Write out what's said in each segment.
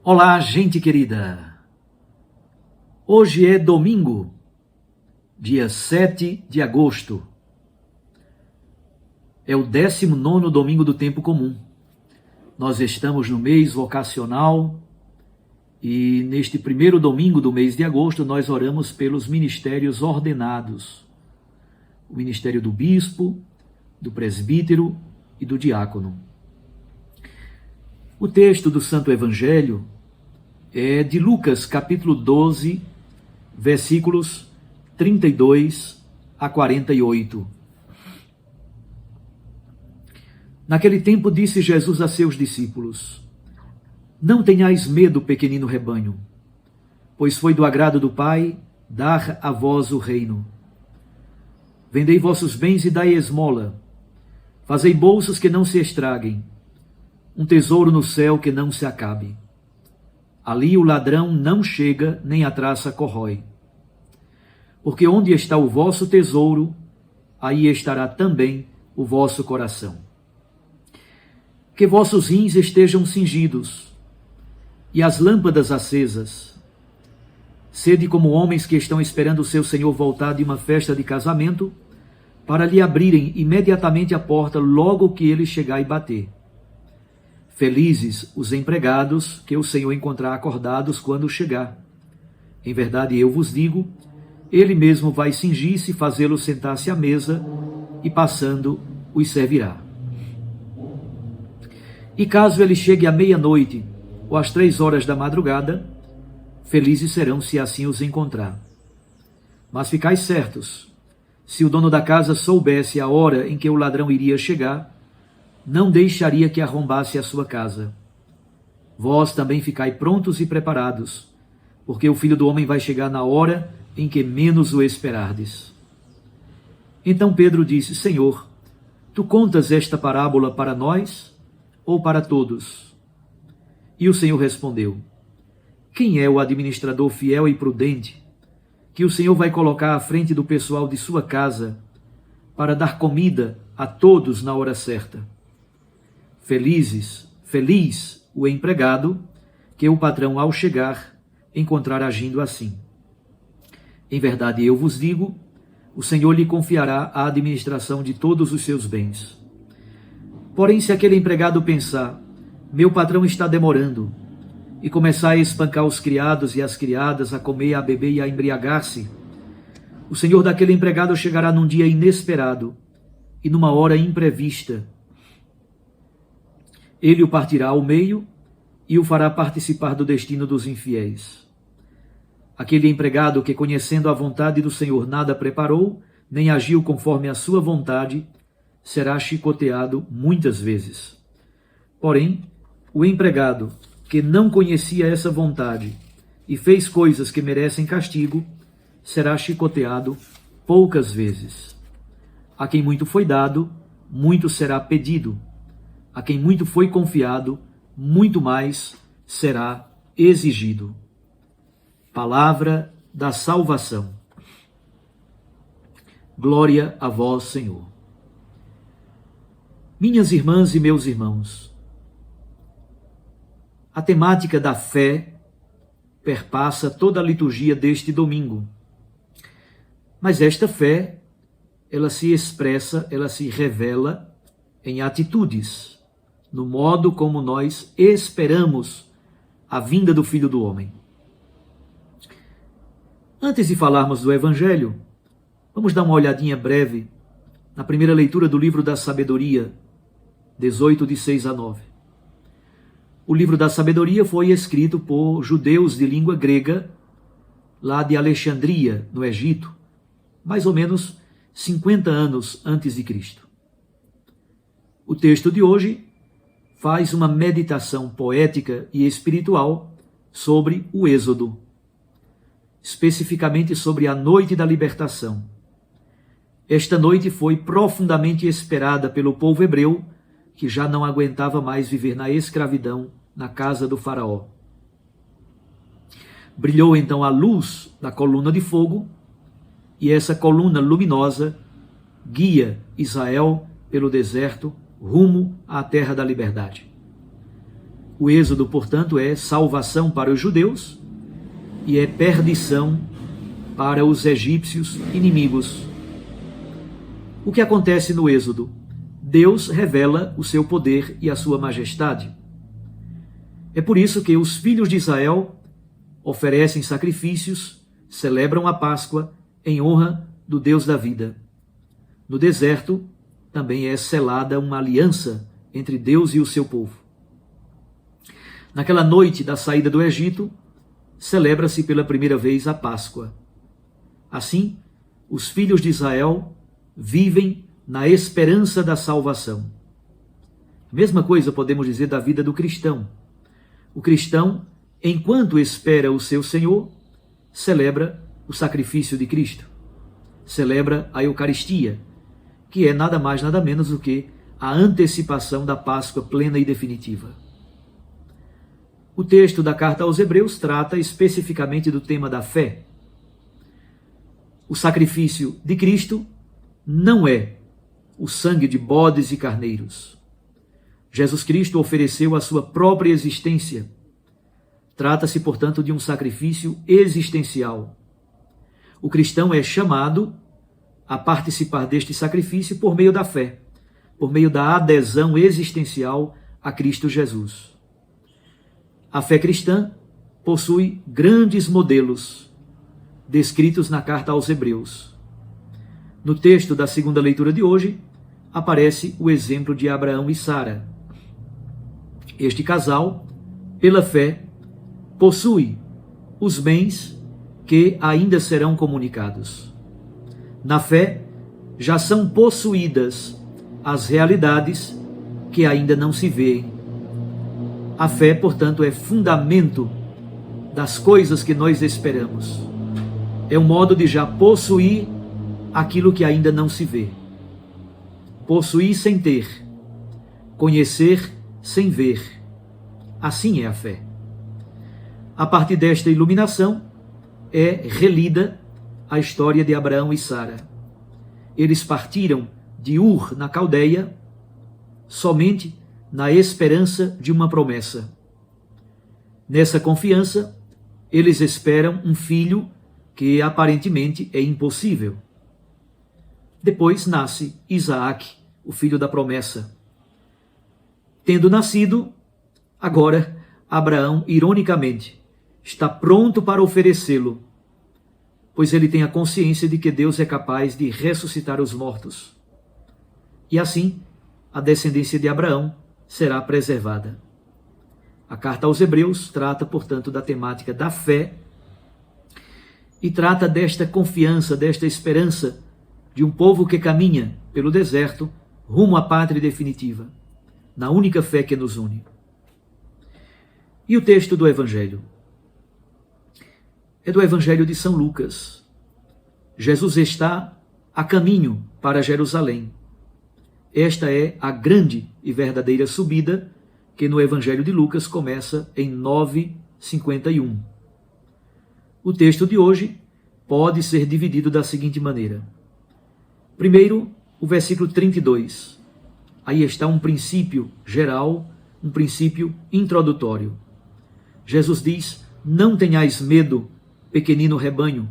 Olá, gente querida! Hoje é domingo, dia 7 de agosto. É o 19º domingo do tempo comum. Nós estamos no mês vocacional e neste primeiro domingo do mês de agosto nós oramos pelos ministérios ordenados. O ministério do bispo, do presbítero e do diácono. O texto do Santo Evangelho é de Lucas, capítulo 12, versículos 32 a 48. Naquele tempo disse Jesus a seus discípulos: Não tenhais medo, pequenino rebanho, pois foi do agrado do Pai dar a vós o reino. Vendei vossos bens e dai esmola. Fazei bolsas que não se estraguem, um tesouro no céu que não se acabe. Ali o ladrão não chega, nem a traça corrói. Porque onde está o vosso tesouro, aí estará também o vosso coração. Que vossos rins estejam cingidos, e as lâmpadas acesas. Sede como homens que estão esperando o seu Senhor voltar de uma festa de casamento, para lhe abrirem imediatamente a porta logo que ele chegar e bater. Felizes os empregados que o Senhor encontrar acordados quando chegar. Em verdade, eu vos digo, ele mesmo vai cingir-se, fazê-los sentar-se à mesa e, passando, os servirá. E caso ele chegue à meia-noite ou às 3 horas da madrugada, felizes serão se assim os encontrar. Mas ficais certos, se o dono da casa soubesse a hora em que o ladrão iria chegar, não deixaria que arrombasse a sua casa. Vós também ficai prontos e preparados, porque o Filho do Homem vai chegar na hora em que menos o esperardes. Então Pedro disse: Senhor, tu contas esta parábola para nós ou para todos? E o Senhor respondeu: Quem é o administrador fiel e prudente, que o Senhor vai colocar à frente do pessoal de sua casa para dar comida a todos na hora certa? Feliz o empregado que o patrão, ao chegar, encontrar agindo assim. Em verdade, eu vos digo, o Senhor lhe confiará a administração de todos os seus bens. Porém, se aquele empregado pensar, meu patrão está demorando, e começar a espancar os criados e as criadas, a comer, a beber e a embriagar-se, o senhor daquele empregado chegará num dia inesperado e numa hora imprevista. Ele o partirá ao meio e o fará participar do destino dos infiéis. Aquele empregado que, conhecendo a vontade do Senhor, nada preparou, nem agiu conforme a sua vontade, será chicoteado muitas vezes. Porém, o empregado que não conhecia essa vontade e fez coisas que merecem castigo, será chicoteado poucas vezes. A quem muito foi dado, muito será pedido. A quem muito foi confiado, muito mais será exigido. Palavra da salvação. Glória a vós, Senhor. Minhas irmãs e meus irmãos, a temática da fé perpassa toda a liturgia deste domingo. Mas esta fé, ela se expressa, ela se revela em atitudes, no modo como nós esperamos a vinda do Filho do Homem. Antes de falarmos do Evangelho, vamos dar uma olhadinha breve na primeira leitura do livro da Sabedoria, 18, de 6 a 9. O livro da Sabedoria foi escrito por judeus de língua grega, lá de Alexandria, no Egito, mais ou menos 50 anos antes de Cristo. O texto de hoje faz uma meditação poética e espiritual sobre o Êxodo, especificamente sobre a noite da libertação. Esta noite foi profundamente esperada pelo povo hebreu, que já não aguentava mais viver na escravidão na casa do faraó. Brilhou então a luz da coluna de fogo, e essa coluna luminosa guia Israel pelo deserto rumo à terra da liberdade. O êxodo, portanto, é salvação para os judeus e é perdição para os egípcios inimigos. O que acontece no êxodo? Deus revela o seu poder e a sua majestade. É por isso que os filhos de Israel oferecem sacrifícios, celebram a Páscoa em honra do Deus da vida. No deserto também é selada uma aliança entre Deus e o seu povo. Naquela noite da saída do Egito, celebra-se pela primeira vez a Páscoa. Assim, os filhos de Israel vivem na esperança da salvação. A mesma coisa podemos dizer da vida do cristão. O cristão, enquanto espera o seu Senhor, celebra o sacrifício de Cristo. Celebra a Eucaristia, que é nada mais, nada menos do que a antecipação da Páscoa plena e definitiva. O texto da carta aos Hebreus trata especificamente do tema da fé. O sacrifício de Cristo não é o sangue de bodes e carneiros. Jesus Cristo ofereceu a sua própria existência. Trata-se, portanto, de um sacrifício existencial. O cristão é chamado a participar deste sacrifício por meio da fé, por meio da adesão existencial a Cristo Jesus. A fé cristã possui grandes modelos descritos na carta aos Hebreus. No texto da segunda leitura de hoje, aparece o exemplo de Abraão e Sara. Este casal, pela fé, possui os bens que ainda serão comunicados. Na fé, já são possuídas as realidades que ainda não se veem. A fé, portanto, é fundamento das coisas que nós esperamos. É um modo de já possuir aquilo que ainda não se vê. Possuir sem ter, conhecer sem ver. Assim é a fé. A partir desta iluminação, é relida a história de Abraão e Sara. Eles partiram de Ur, na Caldeia, somente na esperança de uma promessa. Nessa confiança, eles esperam um filho que aparentemente é impossível. Depois nasce Isaac, o filho da promessa. Tendo nascido, agora Abraão, ironicamente, está pronto para oferecê-lo, pois ele tem a consciência de que Deus é capaz de ressuscitar os mortos. E assim, a descendência de Abraão será preservada. A carta aos Hebreus trata, portanto, da temática da fé e trata desta confiança, desta esperança de um povo que caminha pelo deserto rumo à pátria definitiva, na única fé que nos une. E o texto do Evangelho? É do Evangelho de São Lucas. Jesus está a caminho para Jerusalém. Esta é a grande e verdadeira subida que no Evangelho de Lucas começa em 9:51. O texto de hoje pode ser dividido da seguinte maneira. Primeiro, o versículo 32. Aí está um princípio geral, um princípio introdutório. Jesus diz: não tenhais medo, pequenino rebanho,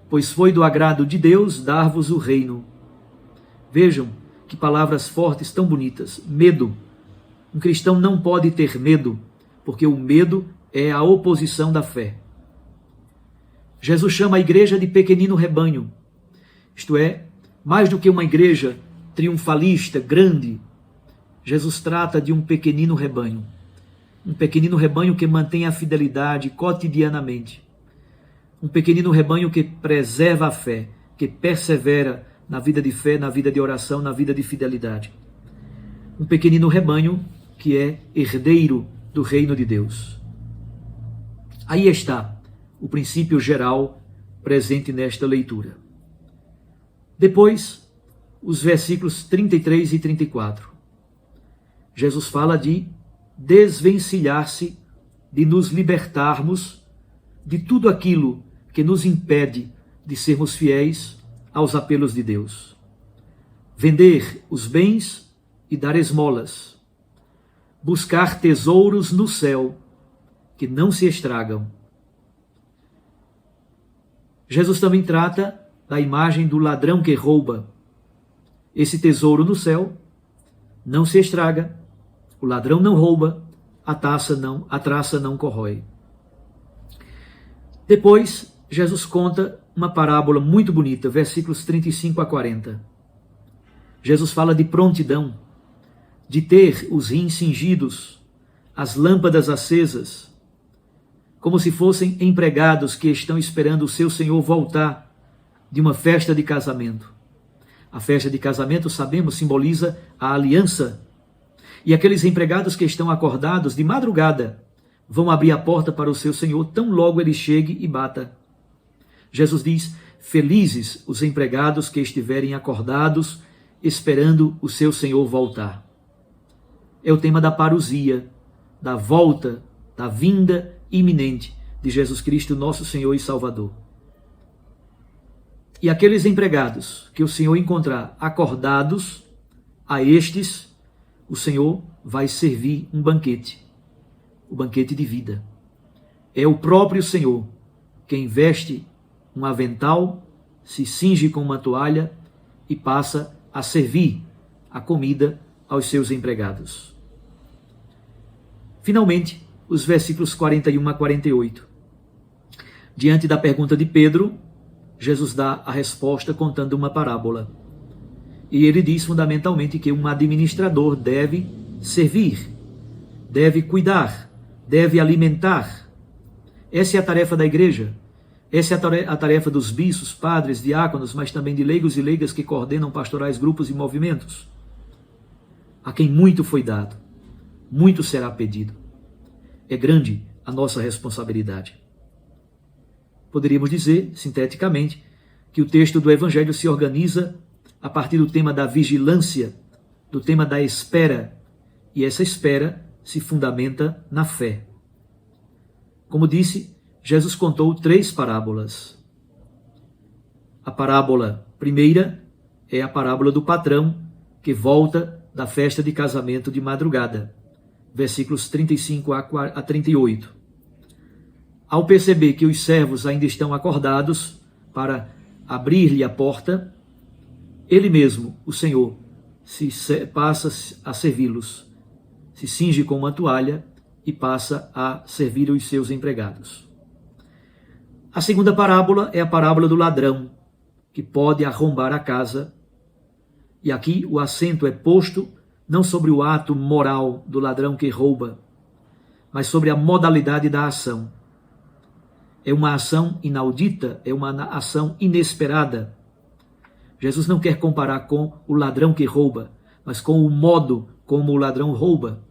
pois foi do agrado de Deus dar-vos o reino. Vejam que palavras fortes, tão bonitas. Medo. Um cristão não pode ter medo, porque o medo é a oposição da fé. Jesus chama a igreja de pequenino rebanho. Isto é, mais do que uma igreja triunfalista, grande, Jesus trata de um pequenino rebanho. Um pequenino rebanho que mantém a fidelidade cotidianamente. Um pequenino rebanho que preserva a fé, que persevera na vida de fé, na vida de oração, na vida de fidelidade. Um pequenino rebanho que é herdeiro do reino de Deus. Aí está o princípio geral presente nesta leitura. Depois, os versículos 33 e 34. Jesus fala de desvencilhar-se, de nos libertarmos de tudo aquilo que nos impede de sermos fiéis aos apelos de Deus. Vender os bens e dar esmolas. buscar tesouros no céu que não se estragam. Jesus também trata da imagem do ladrão que rouba. Esse tesouro no céu não se estraga, o ladrão não rouba, a traça não corrói. Depois, Jesus conta uma parábola muito bonita, versículos 35 a 40. Jesus fala de prontidão, de ter os rins cingidos, as lâmpadas acesas, como se fossem empregados que estão esperando o seu Senhor voltar de uma festa de casamento. A festa de casamento, sabemos, simboliza a aliança. E aqueles empregados que estão acordados de madrugada vão abrir a porta para o seu Senhor tão logo ele chegue e bata. Jesus diz: felizes os empregados que estiverem acordados, esperando o seu Senhor voltar. É o tema da parousia, da volta, da vinda iminente de Jesus Cristo, nosso Senhor e Salvador. E aqueles empregados que o Senhor encontrar acordados, a estes o Senhor vai servir um banquete, o banquete de vida. É o próprio Senhor quem veste um avental, se cinge com uma toalha e passa a servir a comida aos seus empregados. Finalmente, os versículos 41 a 48. Diante da pergunta de Pedro, Jesus dá a resposta contando uma parábola. E ele diz fundamentalmente que um administrador deve servir, deve cuidar, deve alimentar. Essa é a tarefa da igreja. Essa é a tarefa dos bispos, padres, diáconos, mas também de leigos e leigas que coordenam pastorais, grupos e movimentos. A quem muito foi dado, muito será pedido. É grande a nossa responsabilidade. Poderíamos dizer, sinteticamente, que o texto do Evangelho se organiza a partir do tema da vigilância, do tema da espera, e essa espera se fundamenta na fé. Como disse, Jesus contou 3 parábolas. A parábola primeira é a parábola do patrão que volta da festa de casamento de madrugada, versículos 35 a 38. Ao perceber que os servos ainda estão acordados para abrir-lhe a porta, ele mesmo, o Senhor, passa a servi-los, se cinge com uma toalha e passa a servir os seus empregados. A segunda parábola é a parábola do ladrão, que pode arrombar a casa, e aqui o acento é posto não sobre o ato moral do ladrão que rouba, mas sobre a modalidade da ação. É uma ação inaudita, é uma ação inesperada. Jesus não quer comparar com o ladrão que rouba, mas com o modo como o ladrão rouba,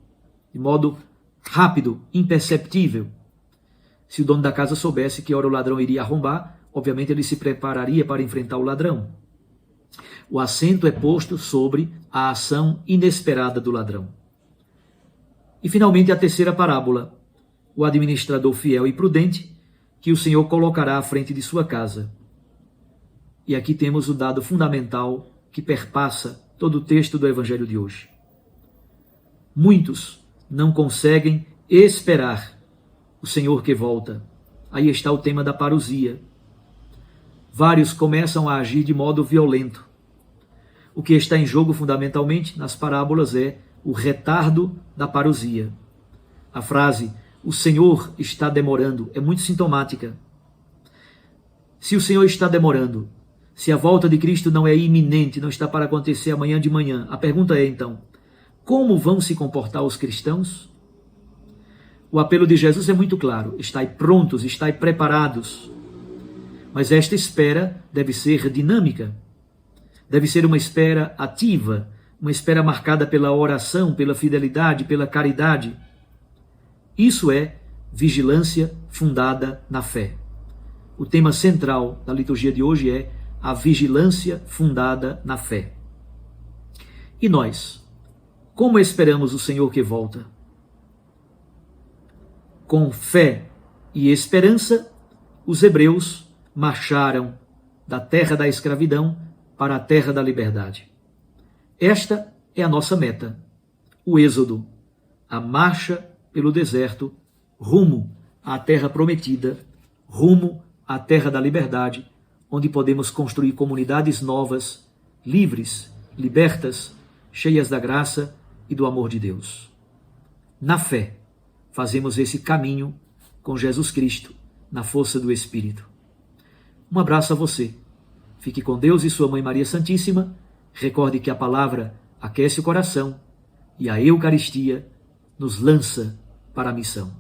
de modo rápido, imperceptível. Se o dono da casa soubesse que hora o ladrão iria arrombar, obviamente ele se prepararia para enfrentar o ladrão. O acento é posto sobre a ação inesperada do ladrão. E finalmente a terceira parábola, o administrador fiel e prudente, que o Senhor colocará à frente de sua casa. E aqui temos o dado fundamental que perpassa todo o texto do Evangelho de hoje. Muitos não conseguem esperar o Senhor que volta. Aí está o tema da parousia. Vários começam a agir de modo violento. O que está em jogo fundamentalmente nas parábolas é o retardo da parousia. A frase, o Senhor está demorando, é muito sintomática. Se o Senhor está demorando, se a volta de Cristo não é iminente, não está para acontecer amanhã de manhã, a pergunta é então, como vão se comportar os cristãos? O apelo de Jesus é muito claro, estai prontos, estai preparados. Mas esta espera deve ser dinâmica, deve ser uma espera ativa, uma espera marcada pela oração, pela fidelidade, pela caridade. Isso é vigilância fundada na fé. O tema central da liturgia de hoje é a vigilância fundada na fé. E nós, como esperamos o Senhor que volta? Com fé e esperança, os hebreus marcharam da terra da escravidão para a terra da liberdade. Esta é a nossa meta, o êxodo, a marcha pelo deserto, rumo à terra prometida, rumo à terra da liberdade, onde podemos construir comunidades novas, livres, libertas, cheias da graça e do amor de Deus. Na fé, fazemos esse caminho com Jesus Cristo, na força do Espírito. Um abraço a você. Fique com Deus e sua Mãe Maria Santíssima. Recorde que a palavra aquece o coração e a Eucaristia nos lança para a missão.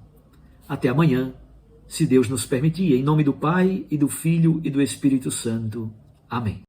Até amanhã, se Deus nos permitir, em nome do Pai, e do Filho e do Espírito Santo. Amém.